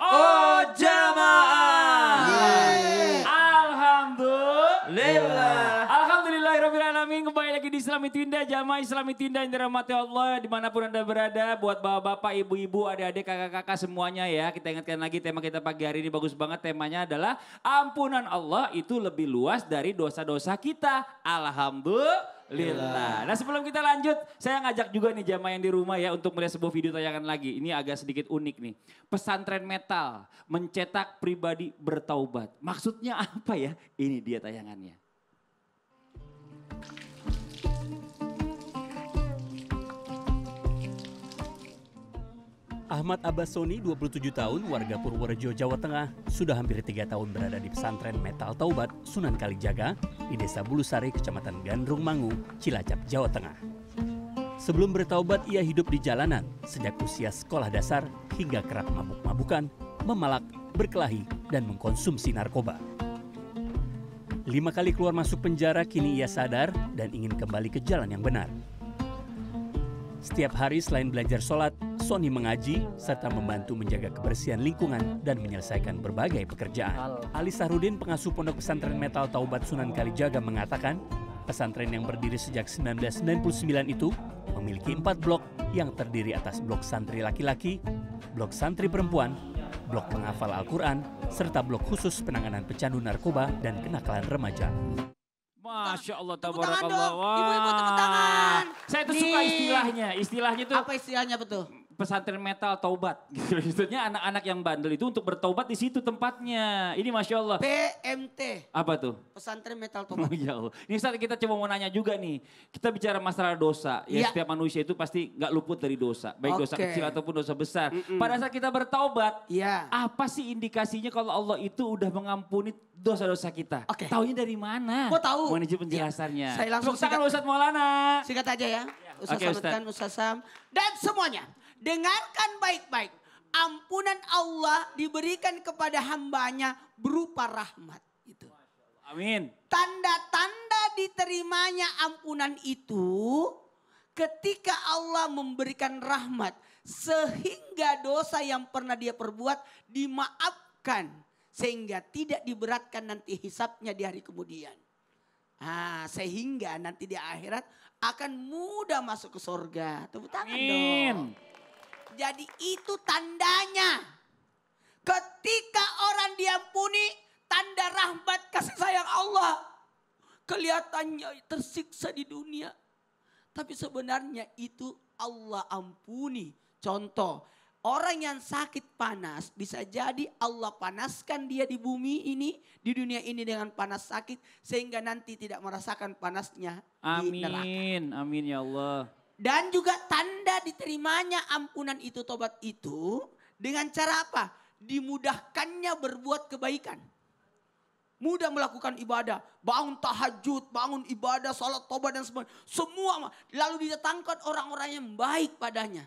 Oh jamaah. Alhamdulillah. Alhamdulillahirrahmanirrahim. Kembali lagi di Islami Tinda. Jamaah Islami Tinda yang dirahmati Allah. Dimanapun Anda berada. Buat bapak-bapak, ibu-ibu, adik-adik, kakak-kakak semuanya ya. Kita ingatkan lagi tema kita pagi hari ini bagus banget. Temanya adalah ampunan Allah itu lebih luas dari dosa-dosa kita. Alhamdulillah. Nah sebelum kita lanjut, saya ngajak juga nih jamaah yang di rumah ya untuk melihat sebuah video tayangan lagi. Ini agak sedikit unik nih. Pesantren metal mencetak pribadi bertaubat. Maksudnya apa ya? Ini dia tayangannya. Ahmad Abbas Soni, 27 tahun, warga Purworejo, Jawa Tengah, sudah hampir 3 tahun berada di pesantren Metal Taubat, Sunan Kalijaga, di Desa Bulusari, Kecamatan Gandrung Mangu, Cilacap, Jawa Tengah. Sebelum bertaubat, ia hidup di jalanan sejak usia sekolah dasar hingga kerap mabuk-mabukan, memalak, berkelahi, dan mengkonsumsi narkoba. 5 kali keluar masuk penjara, kini ia sadar dan ingin kembali ke jalan yang benar. Setiap hari selain belajar sholat, Soni mengaji serta membantu menjaga kebersihan lingkungan dan menyelesaikan berbagai pekerjaan. Ali Sahrudin, pengasuh Pondok Pesantren Metal Taubat Sunan Kalijaga mengatakan, pesantren yang berdiri sejak 1999 itu memiliki 4 blok yang terdiri atas blok santri laki-laki, blok santri perempuan, blok penghafal Al-Quran, serta blok khusus penanganan pecandu narkoba dan kenakalan remaja. Masya Allah, tabarakallah. tabarakallah. Ibu-ibu tepuk tangan. Saya tuh suka istilahnya. Istilahnya tuh Apa istilahnya betul? pesantren metal taubat. Maksudnya anak-anak yang bandel itu untuk bertaubat di situ tempatnya. Ini Masya Allah. PMT. Apa tuh? Pesantren Metal Oh Taubat. ya Allah. Ini saat kita coba mau nanya juga nih. Kita bicara masalah dosa. Ya Iya. setiap manusia itu pasti nggak luput dari dosa. Baik dosa Oke. kecil ataupun dosa besar. Pada saat kita bertaubat. Iya. Apa sih indikasinya kalau Allah itu udah mengampuni dosa-dosa kita? Oke. Taunya dari mana? Mau tahu? Mohon izin penjelasannya. Saya langsung Tepuk tangan Ustadz Maulana. Singkat aja ya. Ustaz Oke, Samadkan, Ustaz Sam. Dan semuanya. Dengarkan baik-baik. Ampunan Allah diberikan kepada hambanya berupa rahmat. Gitu. Amin. Tanda-tanda diterimanya ampunan itu ketika Allah memberikan rahmat. Sehingga dosa yang pernah dia perbuat dimaafkan. Sehingga tidak diberatkan nanti hisapnya di hari kemudian. Sehingga nanti di akhirat akan mudah masuk ke surga. Tepuk tangan dong. Jadi itu tandanya. Ketika orang diampuni, tanda rahmat kasih sayang Allah. Kelihatannya tersiksa di dunia. Tapi sebenarnya itu Allah ampuni. Contoh, orang yang sakit panas bisa jadi Allah panaskan dia di bumi ini, di dunia ini dengan panas sakit. Sehingga nanti tidak merasakan panasnya di neraka. Amin. Amin ya Allah. Dan juga tanda diterimanya ampunan itu, tobat itu dengan cara apa? Dimudahkannya berbuat kebaikan. Mudah melakukan ibadah, bangun tahajud, bangun ibadah, salat tobat dan sebagainya. Semua lalu didatangkan orang-orang yang baik padanya.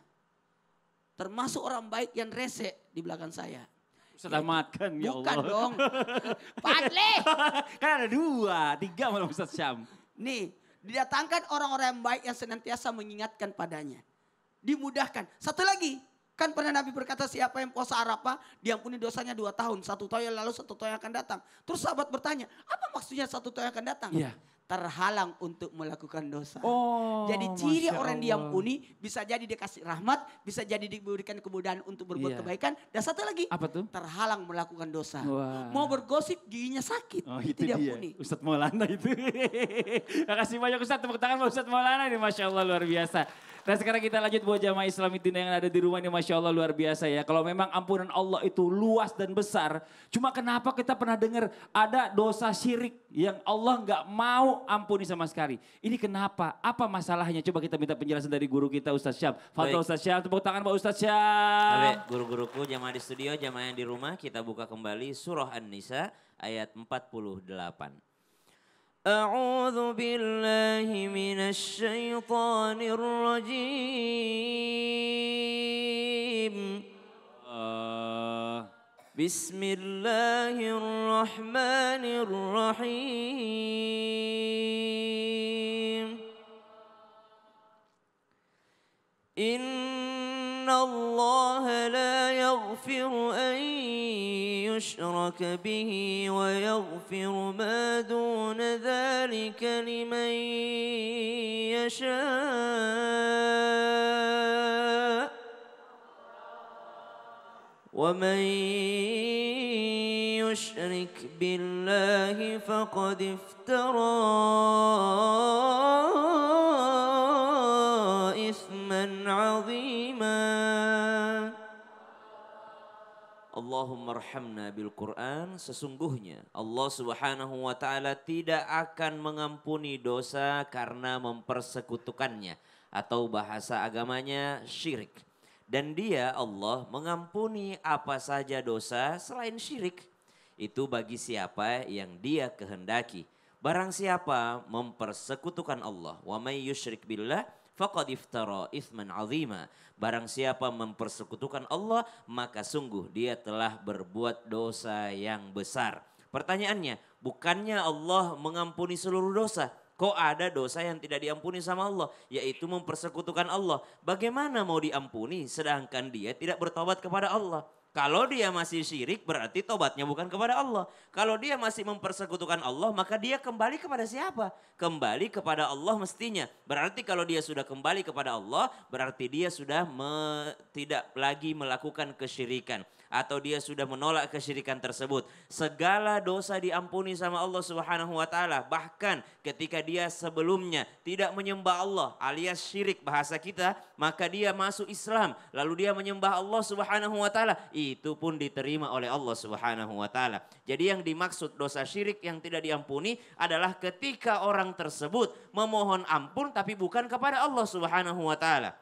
Termasuk orang baik yang rese di belakang saya. Ustadz Ahmad kan ya Allah. Bukan dong. Padle. Kan ada 2, 3 malah Ustadz Syam. Nih. Didatangkan orang-orang yang baik yang senantiasa mengingatkan padanya. Dimudahkan. Satu lagi. Kan pernah Nabi berkata siapa yang puasa Arafah diampuni dosanya 2 tahun. 1 tahun yang lalu 1 tahun yang akan datang. Terus sahabat bertanya apa maksudnya 1 tahun yang akan datang? Iya. Terhalang untuk melakukan dosa. Oh, jadi ciri Masya orang Allah. diampuni bisa jadi dikasih rahmat. Bisa jadi diberikan kemudahan untuk berbuat Iya. kebaikan. Dan satu lagi. Apa tuh? Terhalang melakukan dosa. Wah. Mau bergosip giginya sakit. Oh itu dia, diampuni. Ustadz Maulana itu. Makasih banyak Ustadz, tepuk tangan buat Ustadz Maulana ini Masya Allah luar biasa. Nah sekarang kita lanjut buat jamaah Islami Tinda yang ada di rumah ini Masya Allah luar biasa ya. Kalau memang ampunan Allah itu luas dan besar. Cuma kenapa kita pernah dengar ada dosa syirik yang Allah nggak mau ampuni sama sekali. Ini kenapa? Apa masalahnya? Coba kita minta penjelasan dari guru kita Ustadz Syam. Fadhil Ustadz Syam, tepuk tangan buat Ustadz Syam. Baik, guru-guruku, jamaah di studio, jamaah yang di rumah, kita buka kembali surah An-Nisa ayat 48. A'udzu billahi minasy syaithanir rajim. Bismillahirrahmanirrahim. Inna Allah الله لا يغفر أن يشرك به ويغفر ما دون ذلك لمن يشاء ومن يشرك بالله فقد افترى إثما عظيما Allahumma arhamna bil Quran. Sesungguhnya Allah subhanahu wa ta'ala tidak akan mengampuni dosa karena mempersekutukannya. Atau bahasa agamanya syirik. Dan dia Allah mengampuni apa saja dosa selain syirik. Itu bagi siapa yang dia kehendaki. Barang siapa mempersekutukan Allah. Wa may yusyrik billah faqad iftara itsman azima. Barang siapa mempersekutukan Allah, maka sungguh dia telah berbuat dosa yang besar. Pertanyaannya, bukannya Allah mengampuni seluruh dosa? Kok ada dosa yang tidak diampuni sama Allah? Yaitu mempersekutukan Allah. Bagaimana mau diampuni sedangkan dia tidak bertobat kepada Allah? Kalau dia masih syirik berarti tobatnya bukan kepada Allah. Kalau dia masih mempersekutukan Allah maka dia kembali kepada siapa? Kembali kepada Allah mestinya. Berarti kalau dia sudah kembali kepada Allah berarti dia sudah tidak lagi melakukan kesyirikan. Atau dia sudah menolak kesyirikan tersebut. Segala dosa diampuni sama Allah subhanahu wa ta'ala. Bahkan ketika dia sebelumnya tidak menyembah Allah alias syirik bahasa kita. Maka dia masuk Islam. Lalu dia menyembah Allah subhanahu wa ta'ala. Itu pun diterima oleh Allah subhanahu wa ta'ala. Jadi yang dimaksud dosa syirik yang tidak diampuni adalah ketika orang tersebut memohon ampun tapi bukan kepada Allah subhanahu wa ta'ala.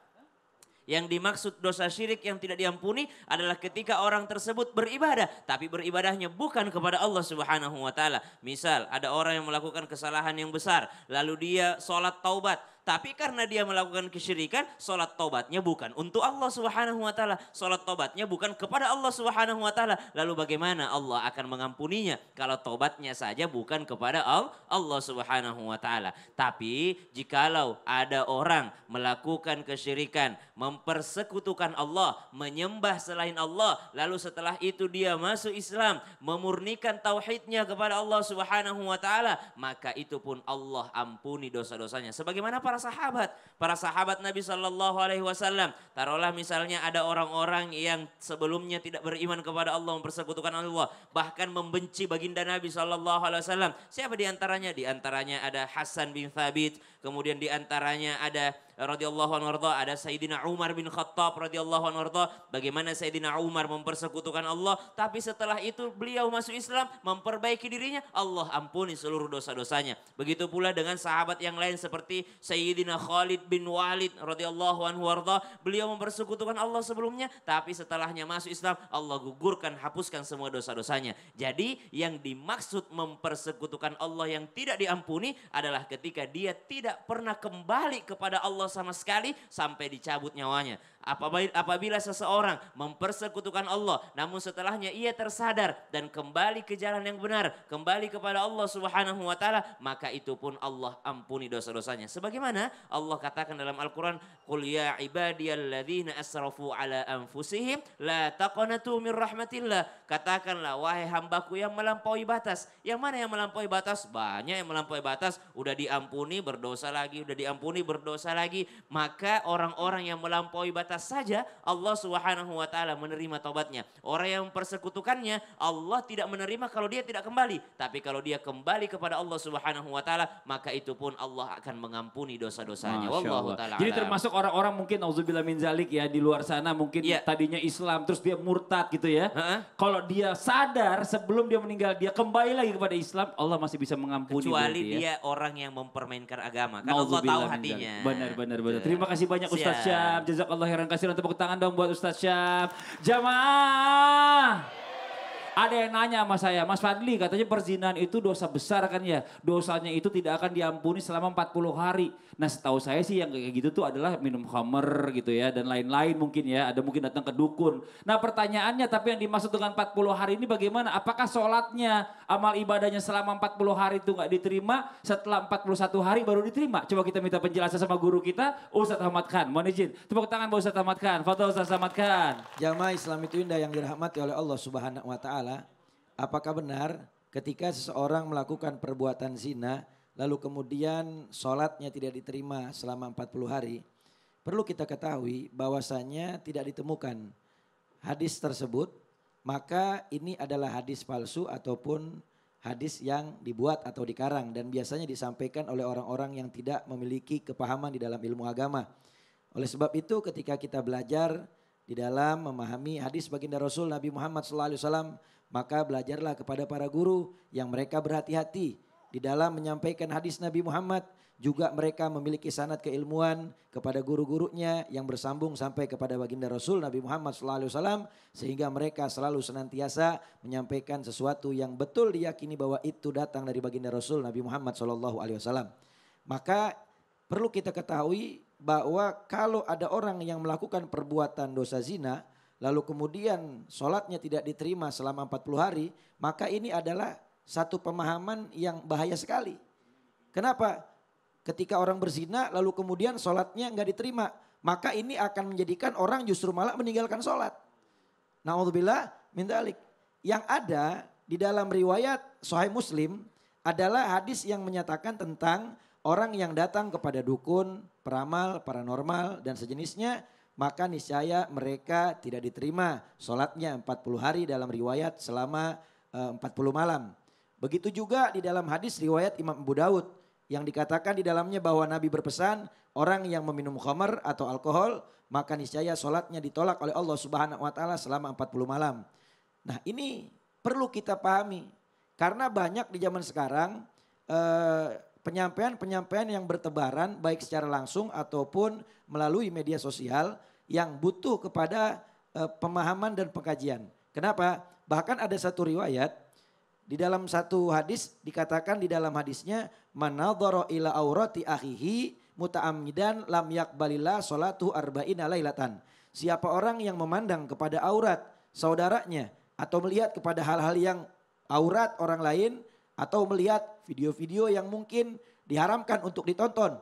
Yang dimaksud dosa syirik yang tidak diampuni adalah ketika orang tersebut beribadah. Tapi beribadahnya bukan kepada Allah subhanahu wa ta'ala. Misal ada orang yang melakukan kesalahan yang besar. Lalu dia sholat taubat. Tapi karena dia melakukan kesyirikan, sholat taubatnya bukan untuk Allah subhanahu wa ta'ala. Sholat taubatnya bukan kepada Allah subhanahu wa ta'ala. Lalu bagaimana Allah akan mengampuninya kalau taubatnya saja bukan kepada Allah subhanahu wa ta'ala. Tapi jikalau ada orang melakukan kesyirikan, mempersekutukan Allah, menyembah selain Allah. Lalu setelah itu dia masuk Islam, memurnikan tauhidnya kepada Allah subhanahu wa ta'ala. Maka itu pun Allah ampuni dosa-dosanya. Sebagaimana para sahabat Nabi SAW. Taruhlah misalnya ada orang-orang yang sebelumnya tidak beriman kepada Allah, mempersekutukan Allah, bahkan membenci baginda Nabi SAW. Siapa diantaranya? Diantaranya ada Hasan bin Thabit, kemudian diantaranya ada radhiyallahu anhu ada Sayyidina Umar bin Khattab radhiyallahu anhu. Bagaimana Sayyidina Umar mempersekutukan Allah, tapi setelah itu beliau masuk Islam, memperbaiki dirinya, Allah ampuni seluruh dosa-dosanya. Begitu pula dengan sahabat yang lain seperti Sayyidina Khalid bin Walid radhiyallahu anhu warda. Beliau mempersekutukan Allah sebelumnya, tapi setelahnya masuk Islam, Allah gugurkan, hapuskan semua dosa-dosanya. Jadi yang dimaksud mempersekutukan Allah yang tidak diampuni adalah ketika dia tidak pernah kembali kepada Allah sama sekali sampai dicabut nyawanya. Apabila seseorang mempersekutukan Allah namun setelahnya ia tersadar dan kembali ke jalan yang benar, kembali kepada Allah subhanahu wa ta'ala, maka itu pun Allah ampuni dosa-dosanya. Sebagaimana Allah katakan dalam Al-Quran, Qul ya ibadiyalladzina asrafu ala anfusihim la taqnatu min rahmatillah. Katakanlah wahai hambaku yang melampaui batas. Yang mana yang melampaui batas? Banyak yang melampaui batas. Udah diampuni berdosa lagi, udah diampuni berdosa lagi. Maka orang-orang yang melampaui batas saja Allah subhanahu wa ta'ala menerima taubatnya. Orang yang mempersekutukannya Allah tidak menerima kalau dia tidak kembali. Tapi kalau dia kembali kepada Allah subhanahu wa ta'ala maka itu pun Allah akan mengampuni dosa-dosanya. Wallahu ta'ala. Jadi termasuk orang-orang mungkin auzubillah min zalik ya di luar sana mungkin tadinya Islam terus dia murtad gitu ya. Kalau dia sadar sebelum dia meninggal dia kembali lagi kepada Islam, Allah masih bisa mengampuni. Kecuali dia orang yang mempermainkan agama. Kan Allah tahu hatinya. Benar. Terima kasih banyak Ustaz Syam. Jazakallah khairan, kasih tepuk tangan dong buat Ustaz Syam. Jamaah. Ada yang nanya sama saya, Mas Fadli katanya perzinahan itu dosa besar kan ya. Dosanya itu tidak akan diampuni selama 40 hari. Nah setahu saya sih yang kayak gitu tuh adalah minum khamer gitu ya. Dan lain-lain mungkin ya, ada mungkin datang ke dukun. Nah pertanyaannya tapi yang dimaksud dengan 40 hari ini bagaimana? Apakah sholatnya, amal ibadahnya selama 40 hari itu gak diterima, setelah 41 hari baru diterima? Coba kita minta penjelasan sama guru kita, Ustadz Ahmad Khan. Mohon izin, tepuk tangan buat Ustadz Ahmad Khan. Foto Ustadz Ahmad Khan. Jamaah Islam itu indah yang dirahmati oleh Allah Subhanahu wa taala. Apakah benar ketika seseorang melakukan perbuatan zina lalu kemudian sholatnya tidak diterima selama 40 hari? Perlu kita ketahui bahwasanya tidak ditemukan hadis tersebut, maka ini adalah hadis palsu ataupun hadis yang dibuat atau dikarang dan biasanya disampaikan oleh orang-orang yang tidak memiliki kepahaman di dalam ilmu agama. Oleh sebab itu ketika kita belajar di dalam memahami hadis baginda Rasul Nabi Muhammad SAW, maka belajarlah kepada para guru yang mereka berhati-hati di dalam menyampaikan hadis Nabi Muhammad. Juga mereka memiliki sanad keilmuan kepada guru-gurunya yang bersambung sampai kepada baginda Rasul Nabi Muhammad SAW. Sehingga mereka selalu senantiasa menyampaikan sesuatu yang betul diyakini bahwa itu datang dari baginda Rasul Nabi Muhammad SAW. Maka perlu kita ketahui bahwa kalau ada orang yang melakukan perbuatan dosa zina, lalu kemudian sholatnya tidak diterima selama 40 hari, maka ini adalah satu pemahaman yang bahaya sekali. Kenapa? Ketika orang berzina lalu kemudian sholatnya nggak diterima, maka ini akan menjadikan orang justru malah meninggalkan sholat. Na'udzubillah min dzalik. Yang ada di dalam riwayat Sahih Muslim adalah hadis yang menyatakan tentang orang yang datang kepada dukun, peramal, paranormal dan sejenisnya, maka niscaya mereka tidak diterima sholatnya 40 hari dalam riwayat selama 40 malam. Begitu juga di dalam hadis riwayat Imam Abu Daud yang dikatakan di dalamnya bahwa Nabi berpesan orang yang meminum khamar atau alkohol maka niscaya sholatnya ditolak oleh Allah Subhanahu wa taala selama 40 malam. Nah ini perlu kita pahami karena banyak di zaman sekarang penyampaian-penyampaian yang bertebaran baik secara langsung ataupun melalui media sosial yang butuh kepada pemahaman dan pengkajian. Kenapa? Bahkan ada satu riwayat di dalam satu hadis dikatakan di dalam hadisnya manadhara ila aurati akhihi muta'ammidan lam yaqbalillah salatu arba'ina lailatan. Siapa orang yang memandang kepada aurat saudaranya atau melihat kepada hal-hal yang aurat orang lain atau melihat video-video yang mungkin diharamkan untuk ditonton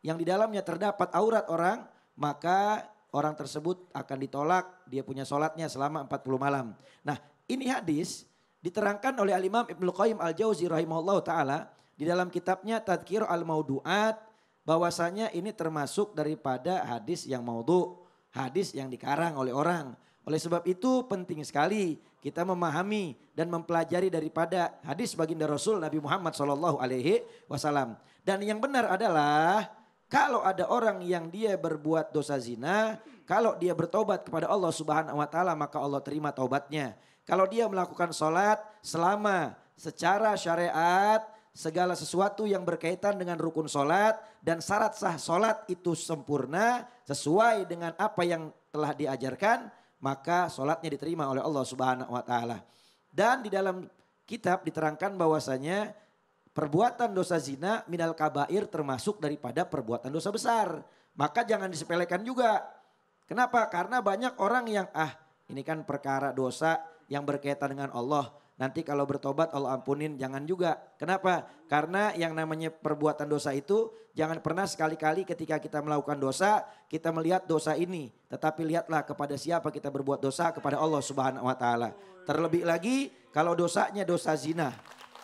yang di dalamnya terdapat aurat orang, maka orang tersebut akan ditolak dia punya sholatnya selama 40 malam. Nah ini hadis diterangkan oleh Al-Imam Ibnu Qayyim Al-Jauzi rahimahullah ta'ala di dalam kitabnya Tadhkir Al-Maudu'at bahwasanya ini termasuk daripada hadis yang maudhu, hadis yang dikarang oleh orang. Oleh sebab itu penting sekali kita memahami dan mempelajari daripada hadis baginda Rasul Nabi Muhammad SAW. Dan yang benar adalah kalau ada orang yang dia berbuat dosa zina, kalau dia bertobat kepada Allah Subhanahu wa taala maka Allah terima taubatnya. Kalau dia melakukan sholat selama secara syariat segala sesuatu yang berkaitan dengan rukun sholat dan syarat sah sholat itu sempurna sesuai dengan apa yang telah diajarkan, maka sholatnya diterima oleh Allah Subhanahu wa taala. Dan di dalam kitab diterangkan bahwasanya perbuatan dosa zina minal kabair termasuk daripada perbuatan dosa besar. Maka jangan disepelekan juga. Kenapa? Karena banyak orang yang ini kan perkara dosa yang berkaitan dengan Allah. Nanti kalau bertobat Allah ampunin, jangan juga. Kenapa? Karena yang namanya perbuatan dosa itu jangan pernah sekali-kali ketika kita melakukan dosa kita melihat dosa ini. Tetapi lihatlah kepada siapa kita berbuat dosa, kepada Allah Subhanahu wa taala. Terlebih lagi kalau dosanya dosa zina.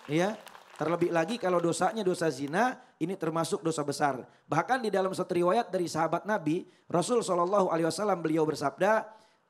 Ya. Terlebih lagi kalau dosanya dosa zina, ini termasuk dosa besar. Bahkan di dalam satu riwayat dari sahabat Nabi, Rasul SAW beliau bersabda,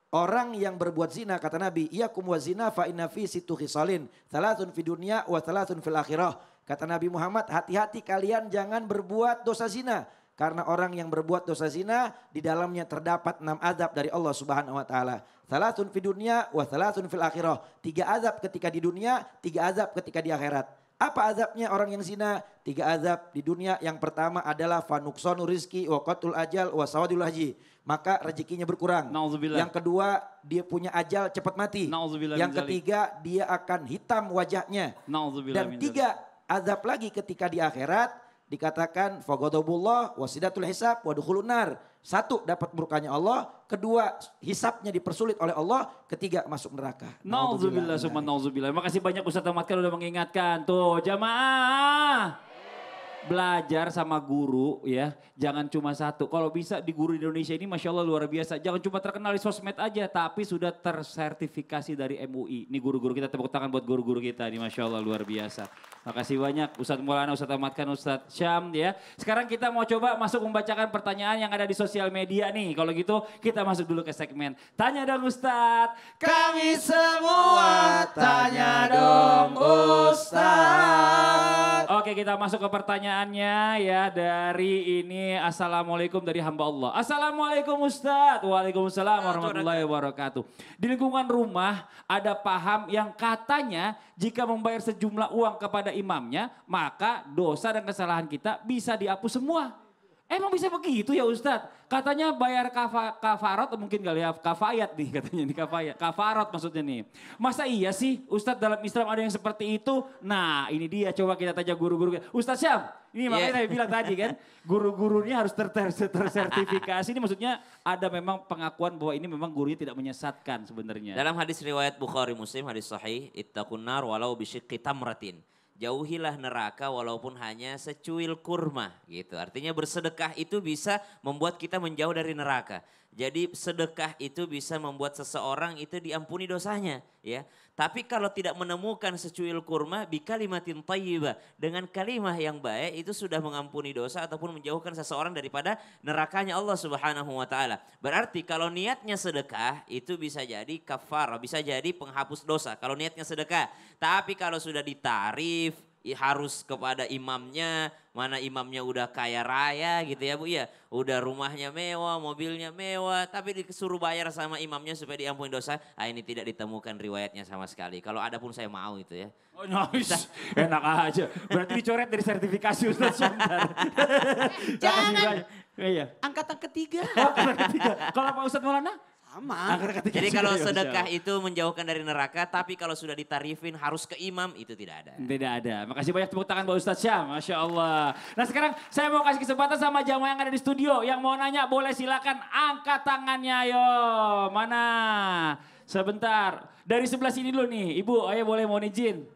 orang yang berbuat zina kata Nabi, iyakum wa zina fa inna fi situ khisalin, thalathun fi dunya wa thalathun fil akhirah. Kata Nabi Muhammad, hati-hati kalian jangan berbuat dosa zina. Karena orang yang berbuat dosa zina di dalamnya terdapat 6 azab dari Allah Subhanahu wa taala. Thalathun fi dunya wa thalathun fil akhirah. 3 azab ketika di dunia, 3 azab ketika di akhirat. Apa azabnya orang yang zina? 3 azab di dunia. Yang pertama adalah fanuksonu rizki wa qatul ajal wa sawadul haji. Maka rezekinya berkurang. Nauzubillah. Yang kedua dia punya ajal cepat mati. Nauzubillah min Yang dzalik. ketiga dia akan hitam wajahnya. Nauzubillah Dan min dzalik. 3 azab lagi ketika di akhirat dikatakan faghadabullah wasidatul hisab wa dukhulun nar. 1 dapat murkanya Allah, 2 hisabnya dipersulit oleh Allah, 3 masuk neraka. Nauzubillah summa nauzubillah. Makasih banyak Ustaz Ahmad kan udah mengingatkan. Tuh jamaah. Belajar sama guru ya, jangan cuma satu. Kalau bisa di guru di Indonesia ini Masya Allah luar biasa. Jangan cuma terkenal di sosmed aja, tapi sudah tersertifikasi dari MUI. Ini guru-guru kita, tepuk tangan buat guru-guru kita. Ini Masya Allah luar biasa. Makasih banyak Ustadz Maulana, Ustadz Ahmad Khan, Ustadz Syam ya. Sekarang kita mau coba masuk membacakan pertanyaan yang ada di sosial media nih. Kalau gitu kita masuk dulu ke segmen Tanya Dong Ustadz. Kami semua tanya dong Ustadz. Oke, kita masuk ke pertanyaannya ya dari ini. Assalamualaikum dari hamba Allah. Assalamualaikum Ustadz. Waalaikumsalam warahmatullahi wabarakatuh. Di lingkungan rumah ada paham yang katanya jika membayar sejumlah uang kepada imamnya, maka dosa dan kesalahan kita bisa dihapus semua. Emang bisa begitu ya Ustadz? Katanya bayar kafarat, mungkin kali ya kafayat nih katanya nih kafarat maksudnya nih. Masa iya sih Ustadz dalam Islam ada yang seperti itu? Nah ini dia coba kita tanya guru-guru. Ustadz Syam, ini makanya saya bilang tadi kan guru-gurunya harus tersertifikasi. Ini maksudnya ada memang pengakuan bahwa ini memang gurunya tidak menyesatkan sebenarnya. Dalam hadis riwayat Bukhari Muslim, hadis sahih, ittaqun nar walau bisyikki tamratin. Jauhilah neraka walaupun hanya secuil kurma gitu. Artinya bersedekah itu bisa membuat kita menjauh dari neraka. Jadi sedekah itu bisa membuat seseorang itu diampuni dosanya ya. Tapi kalau tidak menemukan secuil kurma bikalimatin thayyibah, dengan kalimah yang baik itu sudah mengampuni dosa ataupun menjauhkan seseorang daripada nerakanya Allah Subhanahu wa taala. Berarti kalau niatnya sedekah itu bisa jadi kafarah, bisa jadi penghapus dosa kalau niatnya sedekah. Tapi kalau sudah ditarif harus kepada imamnya, mana imamnya udah kaya raya gitu ya Bu ya. Udah rumahnya mewah, mobilnya mewah, tapi disuruh bayar sama imamnya supaya diampuni dosa. Ini tidak ditemukan riwayatnya sama sekali. Kalau ada pun saya mau itu ya. Oh nice, enak aja. Berarti dicoret dari sertifikasi Ustadz Syamdar. Jangan. Iya. Angkatan ketiga. Oh, ketiga. Kalau Pak Ustadz Maulana? Sama. Jadi kalau sedekah itu menjauhkan dari neraka, tapi kalau sudah ditarifin harus ke imam, itu tidak ada. Tidak ada. Makasih banyak tepuk tangan buat Ustadz Syam. Masya Allah. Nah sekarang saya mau kasih kesempatan sama jamaah yang ada di studio. Yang mau nanya boleh silakan angkat tangannya ayo. Mana? Sebentar. Dari sebelah sini dulu nih. Ibu, ayo boleh mohon izin.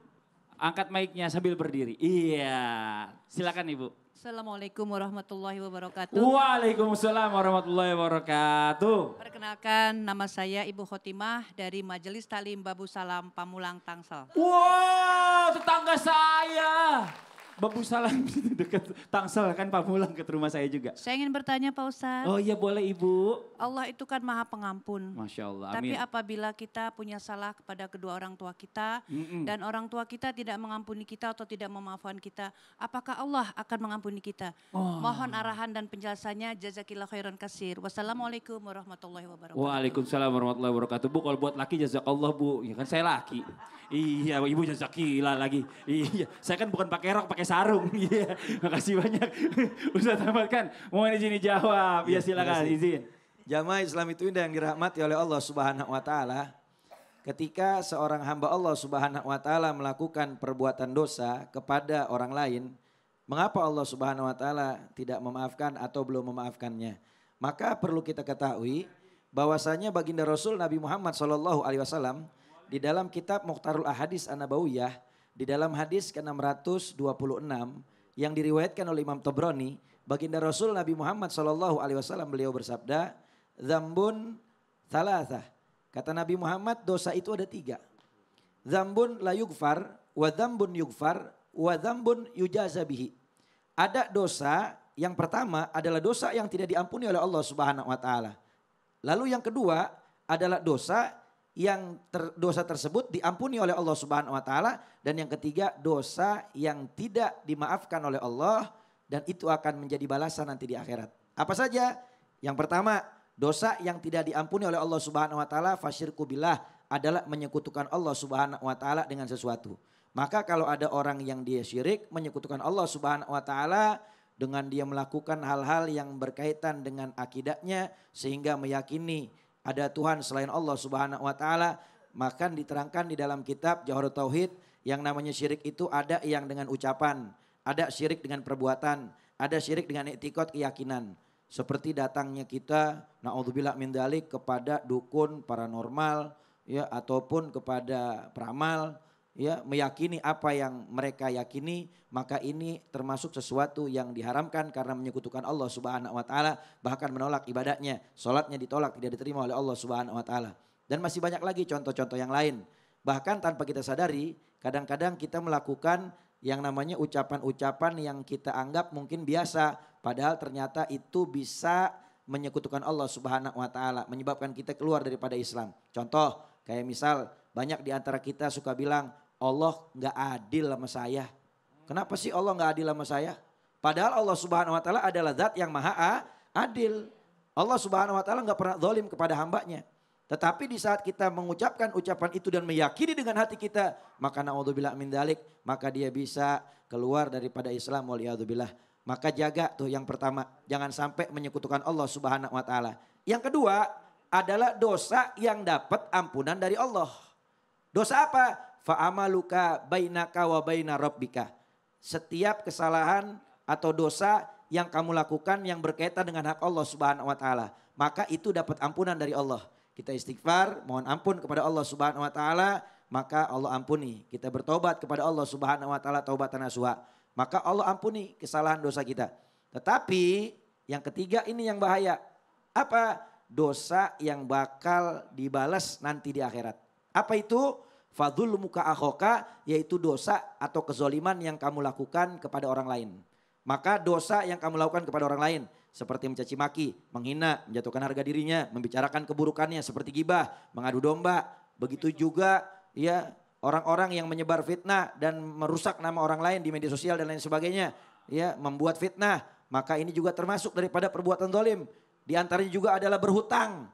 Angkat mic-nya sambil berdiri. Iya. Silakan Ibu. Assalamualaikum warahmatullahi wabarakatuh. Waalaikumsalam warahmatullahi wabarakatuh. Perkenalkan nama saya Ibu Khotimah dari Majelis Talim Babu Salam Pamulang Tangsel. Wow, tetangga saya. Babu Salam dekat Tangsel kan Pamulang ke rumah saya juga. Saya ingin bertanya Pak Ustadz. Oh iya boleh Ibu. Allah itu kan maha pengampun. Masya Allah, Tapi amin. apabila kita punya salah kepada kedua orang tua kita dan orang tua kita tidak mengampuni kita atau tidak memaafkan kita, apakah Allah akan mengampuni kita? Mohon arahan dan penjelasannya. Jazakillah khairan kasir. Wassalamualaikum warahmatullahi wabarakatuh. Waalaikumsalam warahmatullahi wabarakatuh. Bu kalau buat laki jazakallah Bu. Ya kan saya laki. Iya Ibu jazakillah lagi. Iya saya kan bukan pakai rok pakai sarung. Iya makasih banyak. Ustadz Ahmad kan mau izin jawab. Ya silakan izin. Jamaah Islam itu indah yang dirahmati oleh Allah Subhanahu wa taala. Ketika seorang hamba Allah Subhanahu wa taala melakukan perbuatan dosa kepada orang lain, mengapa Allah Subhanahu wa taala tidak memaafkan atau belum memaafkannya? Maka perlu kita ketahui bahwasanya baginda Rasul Nabi Muhammad SAW di dalam kitab Mukhtarul Ahadits An-Nabawiyah di dalam hadis ke-626 yang diriwayatkan oleh Imam Tabrani, baginda Rasul Nabi Muhammad SAW beliau bersabda, Zambun thalatha. Kata Nabi Muhammad dosa itu ada 3. Zambun la yugfar, wa zambun yugfar, wa zambun yujaza bihi. Ada dosa yang pertama adalah dosa yang tidak diampuni oleh Allah Subhanahu wa taala. Lalu yang kedua adalah dosa yang dosa tersebut diampuni oleh Allah Subhanahu wa taala, dan yang ketiga dosa yang tidak dimaafkan oleh Allah dan itu akan menjadi balasan nanti di akhirat. Apa saja? Yang pertama, dosa yang tidak diampuni oleh Allah Subhanahu wa taala, fasyirku billah, adalah menyekutukan Allah Subhanahu wa taala dengan sesuatu. Maka kalau ada orang yang dia syirik menyekutukan Allah Subhanahu wa taala dengan dia melakukan hal-hal yang berkaitan dengan akidahnya sehingga meyakini ada Tuhan selain Allah Subhanahu wa taala, maka diterangkan di dalam kitab Jawharut Tauhid yang namanya syirik itu ada yang dengan ucapan, ada syirik dengan perbuatan, ada syirik dengan i'tiqad keyakinan. Seperti datangnya kita naudzubillah min dzalik kepada dukun paranormal ya ataupun kepada peramal ya meyakini apa yang mereka yakini, maka ini termasuk sesuatu yang diharamkan karena menyekutukan Allah Subhanahu wa taala, bahkan menolak ibadahnya, salatnya ditolak, tidak diterima oleh Allah Subhanahu wa taala. Dan masih banyak lagi contoh-contoh yang lain. Bahkan tanpa kita sadari, kadang-kadang kita melakukan yang namanya ucapan-ucapan yang kita anggap mungkin biasa, padahal ternyata itu bisa menyekutukan Allah Subhanahu wa taala, menyebabkan kita keluar daripada Islam. Contoh, kayak misal banyak di antara kita suka bilang, Allah nggak adil sama saya. Kenapa sih Allah nggak adil sama saya? Padahal Allah Subhanahu wa taala adalah zat yang maha adil. Allah Subhanahu wa taala nggak pernah zalim kepada hambanya. Tetapi di saat kita mengucapkan ucapan itu dan meyakini dengan hati kita, maka naudzubillah min dzalik, maka dia bisa keluar daripada Islam waliyadzubillah. Maka jaga tuh yang pertama, jangan sampai menyekutukan Allah Subhanahu wa taala. Yang kedua adalah dosa yang dapat ampunan dari Allah. Dosa apa? Fa'amaluka bainaka wa baina rabbika. Setiap kesalahan atau dosa yang kamu lakukan yang berkaitan dengan hak Allah Subhanahu wa taala, maka itu dapat ampunan dari Allah. Kita istighfar, mohon ampun kepada Allah Subhanahu wa taala, maka Allah ampuni. Kita bertobat kepada Allah Subhanahu wa taala taubatan nasuha, maka Allah ampuni kesalahan dosa kita. Tetapi yang ketiga ini yang bahaya. Apa? Dosa yang bakal dibalas nanti di akhirat. Apa itu? Fadzulmuka akhoka, yaitu dosa atau kezoliman yang kamu lakukan kepada orang lain. Maka dosa yang kamu lakukan kepada orang lain seperti mencaci maki, menghina, menjatuhkan harga dirinya, membicarakan keburukannya seperti gibah, mengadu domba. Begitu juga ya orang-orang yang menyebar fitnah dan merusak nama orang lain di media sosial dan lain sebagainya. Ya, membuat fitnah, maka ini juga termasuk daripada perbuatan zalim. Di antaranya juga adalah berhutang.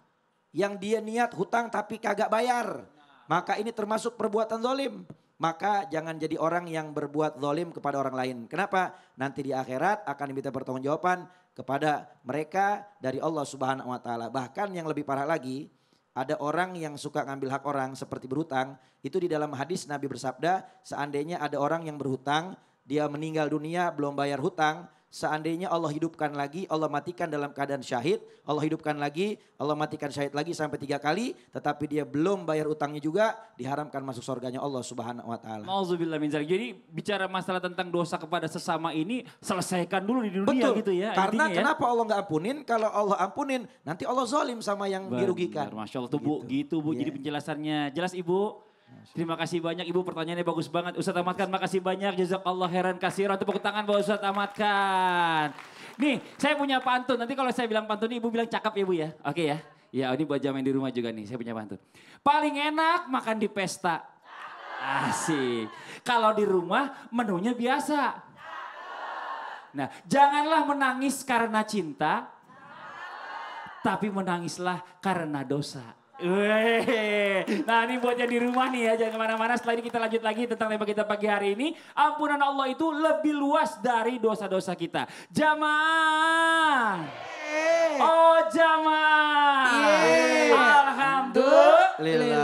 Yang dia niat hutang tapi kagak bayar. Maka ini termasuk perbuatan zalim. Maka jangan jadi orang yang berbuat zalim kepada orang lain. Kenapa? Nanti di akhirat akan diminta pertanggungjawaban kepada mereka dari Allah Subhanahu wa taala. Bahkan yang lebih parah lagi, ada orang yang suka ngambil hak orang seperti berhutang. Itu di dalam hadis Nabi bersabda, seandainya ada orang yang berhutang, dia meninggal dunia belum bayar hutang, seandainya Allah hidupkan lagi, Allah matikan dalam keadaan syahid, Allah hidupkan lagi, Allah matikan syahid lagi sampai 3 kali, tetapi dia belum bayar utangnya juga, diharamkan masuk surganya Allah Subhanahu wa taala. Nauzubillah min dzalik. Jadi bicara masalah tentang dosa kepada sesama ini selesaikan dulu di dunia. Betul. Gitu ya. Karena ya. Kenapa Allah nggak ampunin? Kalau Allah ampunin, nanti Allah zalim sama yang dirugikan. Masya Allah tuh Bu, gitu Bu. Jadi penjelasannya jelas Ibu. Terima kasih banyak Ibu, pertanyaannya bagus banget. Ustadz Ahmad Khan, makasih banyak. Jazakallah khairan katsiran. Tepuk tangan buat Ustadz Ahmad Khan. Nih, saya punya pantun. Nanti kalau saya bilang pantun, Ibu bilang cakep ya Bu ya. Oke ya. Ya ini buat jamaah di rumah juga nih, saya punya pantun. Paling enak makan di pesta. Asik. Kalau di rumah menunya biasa. Nah, janganlah menangis karena cinta. Tapi menangislah karena dosa. Nah ini buat yang di rumah nih ya, jangan kemana-mana. Setelah ini kita lanjut lagi tentang tema kita pagi hari ini. Ampunan Allah itu lebih luas dari dosa-dosa kita. Jamaah. Oh jamaah. Alhamdulillah.